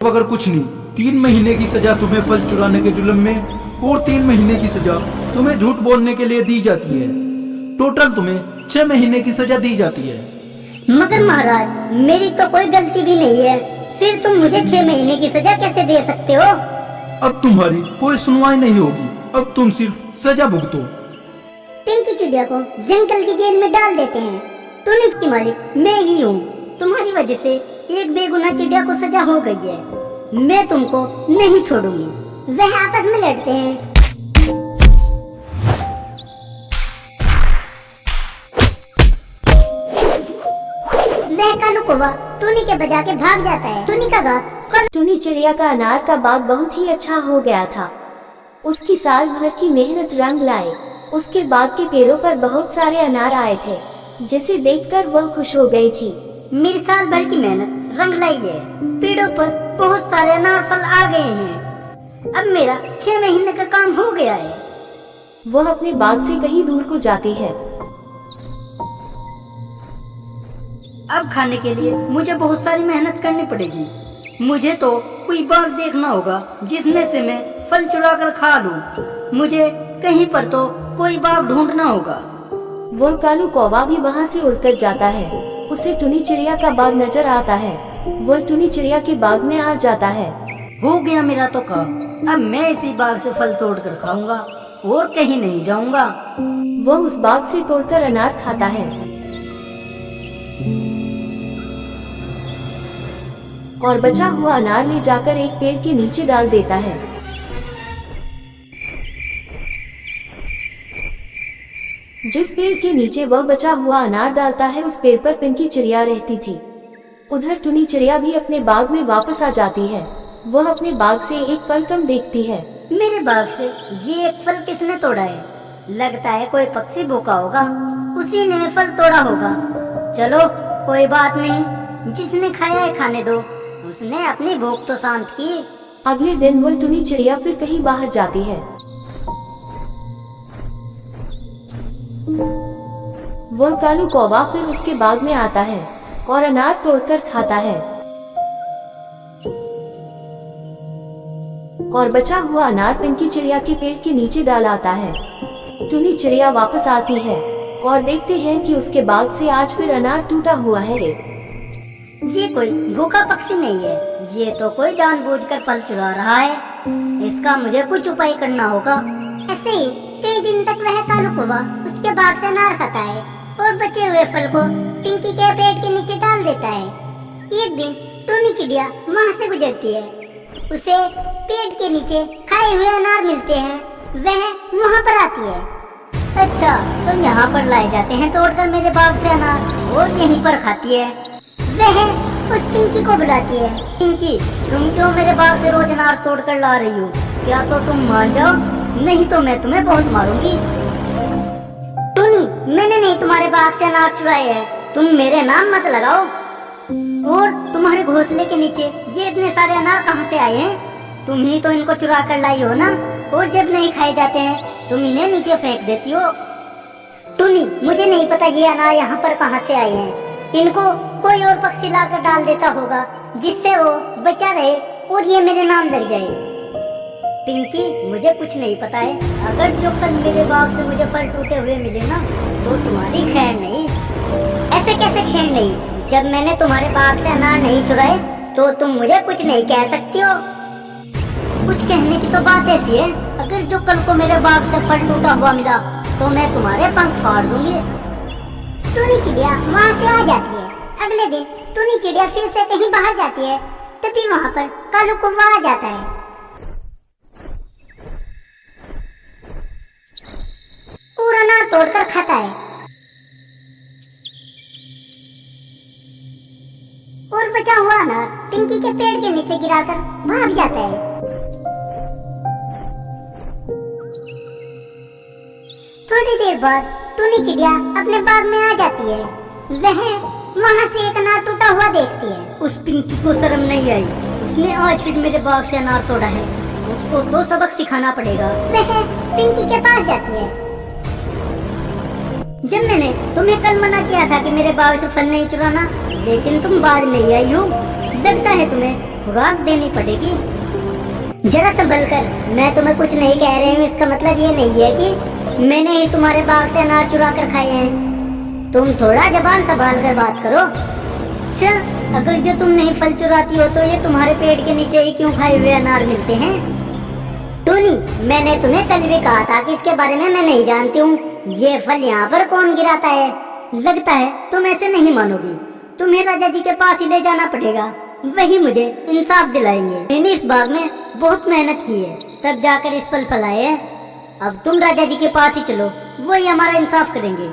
अगर कुछ नहीं, 3 महीने की सजा तुम्हें फल चुराने के जुल्म में और 3 महीने की सजा तुम्हें झूठ बोलने के लिए दी जाती है। टोटल तुम्हें 6 महीने की सजा दी जाती है। मगर महाराज, मेरी तो कोई गलती भी नहीं है, फिर तुम मुझे 6 महीने की सजा कैसे दे सकते हो? अब तुम्हारी कोई सुनवाई नहीं होगी, अब तुम सिर्फ सजा भुगतो। पिंकी चिड़िया को जंगल की जेल में डाल देते हैं। टूनिक की मालिक मैं ही हूँ। तुम्हारी वजह से एक बेगुनाह चिड़िया को सजा हो गई है। मैं तुमको नहीं छोड़ूंगी। वह आपस में लड़ते हैं। वह कालू कौवा टूनी के बजा के भाग जाता है। टूनी का गाँव। टूनी चिड़िया का अनार का बाग बहुत ही अच्छा हो गया था। उसकी साल भर की मेहनत रंग लाई। उसके बाग के पेड़ों पर बहुत सारे अनार आए थे, जिसे देखकर वह खुश हो गई थी। मेरी साल भर की मेहनत रंग लाई है। पेड़ों पर बहुत सारे अनार फल आ गए हैं। अब मेरा 6 महीने का काम हो गया है। वह अपने बाग से कहीं दूर को जाती है। अब खाने के लिए मुझे बहुत सारी मेहनत करनी पड़ेगी। मुझे तो कोई बाग देखना होगा जिसमें से मैं फल चुरा कर खा लूं। मुझे कहीं पर तो कोई बाग ढूंढना होगा। वह कालू कौवा भी वहाँ से उड़कर जाता है। उसे टूनी चिड़िया का बाग नजर आता है। वह टूनी चिड़िया के बाग में आ जाता है। हो गया मेरा तो काम। अब मैं इसी बाग से फल तोड़ कर खाऊंगा और कहीं नहीं जाऊंगा। वह उस बाग से तोड़कर अनार खाता है और बचा हुआ अनार ले जाकर एक पेड़ के नीचे डाल देता है। जिस पेड़ के नीचे वह बचा हुआ अनार डालता है, उस पेड़ पर पिंकी चिड़िया रहती थी। उधर टूनी चिड़िया भी अपने बाग में वापस आ जाती है। वह अपने बाग से एक फल कम देखती है। मेरे बाग से ये एक फल किसने तोड़ा है? लगता है कोई पक्षी भूखा होगा, उसी ने फल तोड़ा होगा। चलो कोई बात नहीं, जिसने खाया है खाने दो। उसने अपनी भूख तो शांत की। अगले दिन वह टूनी चिड़िया फिर कहीं बाहर जाती है। वह कालू कौवा फिर उसके बाग में आता है और अनार तोड़कर खाता है और बचा हुआ अनार पिंकी चिड़िया के पेड़ के नीचे डाल आता है। टूनी चिड़िया वापस आती है और देखते हैं कि उसके बाग से आज फिर अनार टूटा हुआ है। ये कोई भूखा पक्षी नहीं है, ये तो कोई जानबूझकर फल चुरा रहा है। इसका मुझे कुछ उपाय करना होगा। ऐसे ही कई दिन तक वह कालू कौवा उसके बाग से अनार खाता है और बचे हुए फल को पिंकी के पेड़ के नीचे डाल देता है। एक दिन टूनी चिड़िया वहाँ से गुजरती है। उसे पेड़ के नीचे खाए हुए अनार मिलते हैं। वह वहाँ पर आती है। अच्छा, तो यहाँ पर लाए जाते हैं तोड़कर मेरे बाग से अनार और यहीं पर खाती है। वह उस पिंकी को बुलाती है। पिंकी, तुम क्यों मेरे बाग से रोज अनार तोड़कर ला रही हो? क्या तो तुम मान जाओ, नहीं तो मैं तुम्हें बहुत मारूंगी। टूनी, मैंने नहीं तुम्हारे बाग से अनार चुराए हैं। तुम मेरे नाम मत लगाओ। और तुम्हारे घोंसले के नीचे ये इतने सारे अनार कहाँ से आए हैं? तुम ही तो इनको चुरा कर लाई हो ना। और जब नहीं खाए जाते हैं तुम इन्हें नीचे फेंक देती हो। टूनी, मुझे नहीं पता ये अनार यहाँ पर कहाँ से आए हैं। इनको कोई और पक्षी लाकर डाल देता होगा जिससे वो बचा रहे और ये मेरे नाम लग जाए। पिंकी, मुझे कुछ नहीं पता है। अगर जो कल मेरे बाग से मुझे फल टूटे हुए मिले ना, तो तुम्हारी खैर नहीं। ऐसे कैसे खैर नहीं? जब मैंने तुम्हारे बाग से अनार नहीं चुराए तो तुम मुझे कुछ नहीं कह सकती हो। कुछ कहने की तो बात ऐसी है, अगर जो कल को मेरे बाग से फल टूटा हुआ मिला तो मैं तुम्हारे पंख फाड़ दूंगी। टूनी चिड़िया वहाँ से आ जाती है। अगले दिन टूनी चिड़िया फिर से कहीं बाहर जाती है, तभी वहाँ पर कालू कौवा आ जाता है और अनार तोड़कर खाता है और बचा हुआ अनार पिंकी के पेड़ के नीचे गिराकर भाग जाता है। थोड़ी देर बाद टूनी चिड़िया अपने बाग में आ जाती है। वह वहाँ से एक अनार टूटा हुआ देखती है। उस पिंकी को शर्म नहीं आई। उसने आज फिर मेरे बाग से अनार तोड़ा है। उसको तो सबक सिखाना पड़ेगा। वह पिंकी के पास जाती है। जब मैंने तुम्हें कल मना किया था कि मेरे बाग से फल नहीं चुराना, लेकिन तुम बाज नहीं आई हो। लगता है तुम्हें खुराक देनी पड़ेगी। जरा संभल कर, मैं तुम्हें कुछ नहीं कह रही हूँ, इसका मतलब ये नहीं है कि मैंने ही तुम्हारे बाग से अनार चुरा कर खाए हैं। तुम थोड़ा जबान संभाल कर बात करो। अच्छा, अगर जो तुम नहीं फल चुराती हो तो ये तुम्हारे पेट के नीचे ही क्यों खाए हुए अनार मिलते हैं? टूनी, मैंने तुम्हें कल भी कहा था कि इसके बारे में मैं नहीं जानती हूँ। ये फल यहाँ पर कौन गिराता है? लगता है तुम ऐसे नहीं मानोगी। तुम्हें राजा जी के पास ही ले जाना पड़ेगा, वही मुझे इंसाफ दिलाएंगे। मैंने इस बाग में बहुत मेहनत की है, तब जाकर इस फल फलाए हैं। अब तुम राजा जी के पास ही चलो, वही हमारा इंसाफ करेंगे।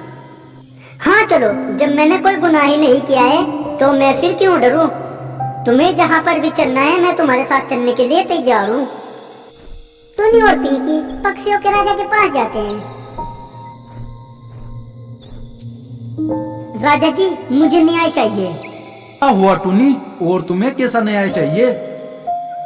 हाँ चलो, जब मैंने कोई गुनाह ही नहीं किया है तो मैं फिर क्यों डरूं? तुम्हें जहाँ पर भी चलना है मैं तुम्हारे साथ चलने के लिए तैयार हूँ। टूनी और पिंकी पक्षियों के राजा के पास जाते हैं। राजा जी, मुझे न्याय चाहिए। क्या हुआ टूनी, और तुम्हें कैसा न्याय चाहिए?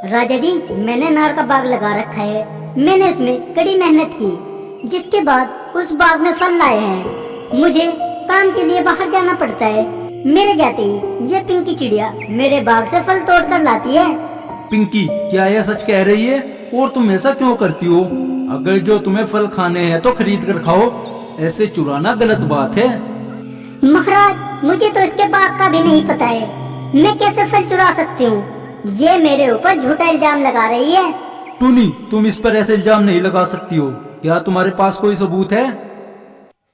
राजा जी, मैंने अनार का बाग लगा रखा है। मैंने उसमें कड़ी मेहनत की, जिसके बाद उस बाग में फल लाए हैं। मुझे काम के लिए बाहर जाना पड़ता है। मेरे जाते ही ये पिंकी चिड़िया मेरे बाग से फल तोड़ कर लाती है। पिंकी, क्या यह सच कह रही है? और तुम ऐसा क्यों करती हो? अगर जो तुम्हें फल खाने हैं तो खरीद कर खाओ, ऐसे चुराना गलत बात है। महाराज, मुझे तो इसके बाग का भी नहीं पता है, मैं कैसे फल चुरा सकती हूँ? ये मेरे ऊपर झूठा इल्जाम लगा रही है। टूनी, तुम इस पर ऐसे इल्जाम नहीं लगा सकती हो। क्या तुम्हारे पास कोई सबूत है?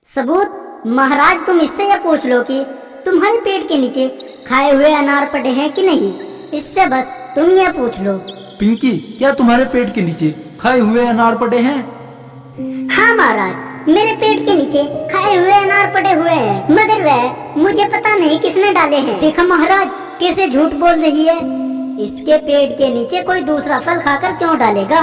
सबूत? महाराज, तुम इससे यह पूछ लो कि तुम्हारे पेट के नीचे खाए हुए अनार पड़े हैं कि नहीं। इससे बस तुम यह पूछ लो। पिंकी, क्या तुम्हारे पेट के नीचे खाए हुए अनार पड़े हैं? हाँ महाराज, मेरे पेट के नीचे खाए हुए अनार पड़े हुए हैं, मगर वह मुझे पता नहीं किसने डाले हैं। देखा महाराज, कैसे झूठ बोल रही है। इसके पेट के नीचे कोई दूसरा फल खाकर क्यों डालेगा?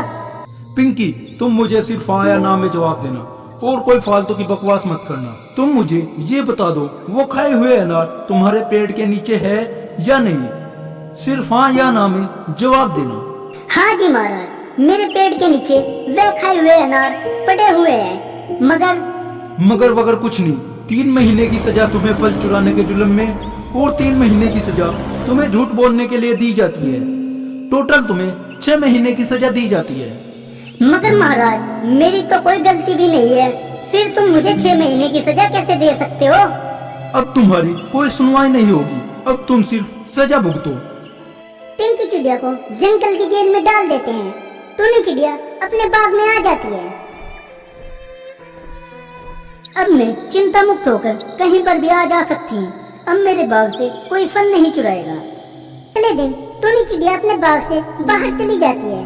पिंकी, तुम मुझे सिर्फ हाँ या ना में जवाब देना, और कोई फालतू की बकवास मत करना। तुम मुझे ये बता दो, वो खाए हुए अनार तुम्हारे पेट के नीचे है या नहीं? सिर्फ हाँ या ना में जवाब देना। हाँ जी महाराज, मेरे पेट के नीचे वह खाए हुए अनार पड़े हुए हैं, मगर वगर कुछ नहीं। 3 महीने की सजा तुम्हें फल चुराने के जुल्म में, और 3 महीने की सजा तुम्हें झूठ बोलने के लिए दी जाती है। टोटल तुम्हें 6 महीने की सजा दी जाती है। मगर महाराज, मेरी तो कोई गलती भी नहीं है, फिर तुम मुझे 6 महीने की सजा कैसे दे सकते हो? अब तुम्हारी कोई सुनवाई नहीं होगी, अब तुम सिर्फ सजा भुगतो। पिंकी चिड़िया को जंगल की जेल में डाल देते हैं। टूनी चिड़िया अपने बाग में आ जाती है। अब मैं चिंता मुक्त होकर कहीं पर भी आ जा सकती हूँ। अब मेरे बाग से कोई फल नहीं चुराएगा। अगले दिन टूनी चिड़िया अपने बाग से बाहर चली जाती है।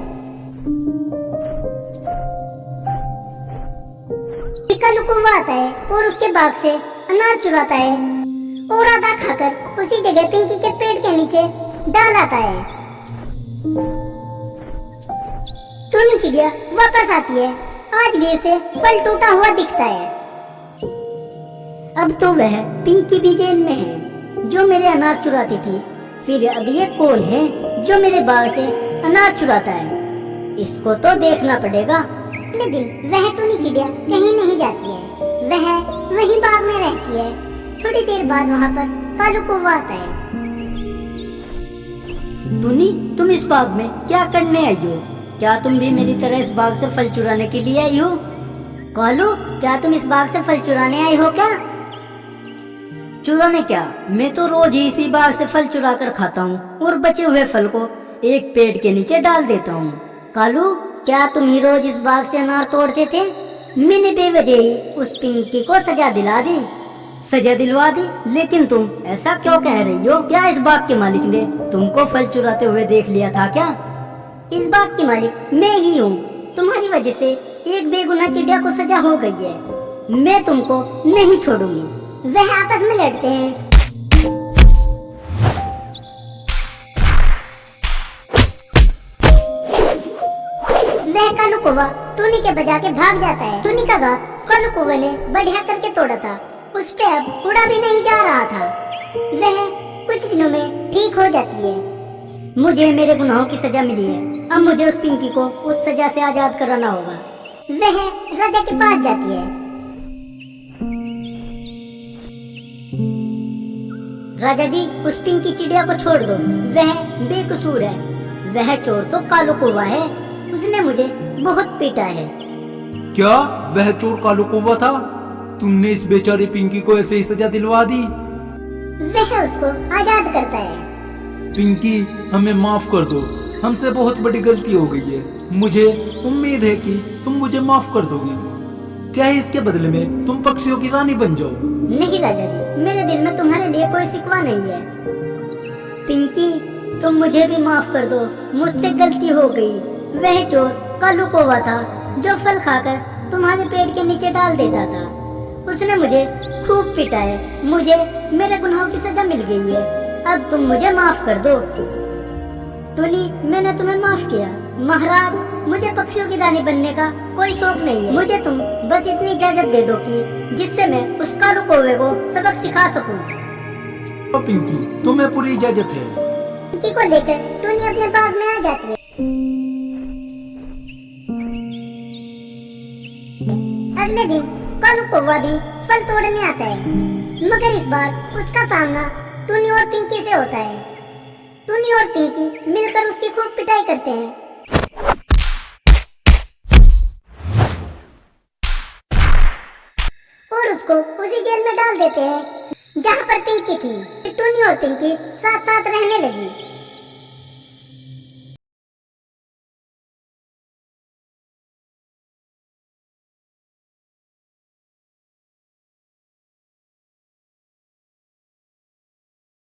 कालू कौवा आता है और उसके बाग से अनार चुराता है, और आधा खाकर उसी जगह पिंकी के पेट के नीचे डाल आता है। टूनी चिड़िया वापस आती है। आज भी उसे फल टूटा हुआ दिखता है। अब तो वह पिंकी भी जेल में है, जो मेरे अनार चुराती थी। फिर अब ये कौन है जो मेरे बाग से अनार चुराता है? इसको तो देखना पड़ेगा। अगले दिन वह टूनी चिड़िया कहीं नहीं जाती है, वह वहीं बाग में रहती है। थोड़ी देर बाद वहाँ पर कालू कौवा आता है। टूनी, तुम इस बाग में क्या करने आई हो? क्या तुम भी मेरी तरह इस बाग से फल चुराने के लिए आई हो? कालू, क्या तुम इस बाग से फल चुराने आई हो क्या? चुराने क्या, मैं तो रोज ही इसी बाग से फल चुरा कर खाता हूँ और बचे हुए फल को एक पेड़ के नीचे डाल देता हूँ। कालू, क्या तुम ही रोज इस बाग से अनार तोड़ते थे? मैंने बेवजह ही उस पिंकी को सजा दिला दी। सजा दिलवा दी? लेकिन तुम ऐसा क्यों कह रही हो? क्या इस बाग के मालिक ने तुमको फल चुराते हुए देख लिया था क्या? इस बाग की मालिक मैं ही हूँ। तुम्हारी वजह से एक बेगुनाह चिड़िया को सजा हो गई है। मैं तुमको नहीं छोड़ूंगी। वह आपस में लड़ते हैं। वह कालू कौवा टूनी के बजा के भाग जाता है। टूनी का घाव कालू कौवे ने बढ़िया करके तोड़ा था। उस पे अब उड़ा भी नहीं जा रहा था। वह कुछ दिनों में ठीक हो जाती है। मुझे मेरे गुनाहों की सजा मिली है। अब मुझे उस पिंकी को उस सजा से आजाद कराना होगा। वह राजा के पास जाती है। राजा जी, उस पिंकी चिड़िया को छोड़ दो, वह बेकसूर है। वह चोर तो कालू कौवा है, उसने मुझे बहुत पीटा है। क्या वह चोर कालू कौवा था? तुमने इस बेचारी पिंकी को ऐसे ही सजा दिलवा दी? वह उसको आजाद करता है। पिंकी, हमें माफ कर दो, हमसे बहुत बड़ी गलती हो गई है। मुझे उम्मीद है कि तुम मुझे माफ कर दोगी। चाहे इसके बदले में तुम पक्षियों की रानी बन जाओ। नहीं राजा जी, मेरे दिल में तुम्हारे लिए कोई शिकवा नहीं है। पिंकी, तुम मुझे भी माफ कर दो, मुझसे गलती हो गई। वह चोर कालू कौवा था जो फल खाकर तुम्हारे पेट के नीचे डाल देता था। उसने मुझे खूब पीटा है, मुझे मेरे गुनाहों की सजा मिल गई है। अब तुम मुझे माफ कर दो। टुनी, मैंने तुम्हें माफ किया। महाराज, मुझे पक्षियों की रानी बनने का कोई शौक नहीं है। मुझे तुम बस इतनी इजाजत दे दो कि जिससे मैं उस कालू कौवे को सबक सिखा सकूं। तो पिंकी, तुम्हें पूरी इजाजत है। पिंकी को लेकर टुनी अपने बाग में आ जाती है। अगले दिन कालू कौवा भी फल तोड़ने आता है, मगर इस बार उसका सामना टुनी और पिंकी से होता है। टुनी और पिंकी मिलकर उसकी खूब पिटाई करते हैं। और उसको उसी जेल में डाल देते हैं जहाँ पर पिंकी थी। टुनी और पिंकी साथ साथ रहने लगी।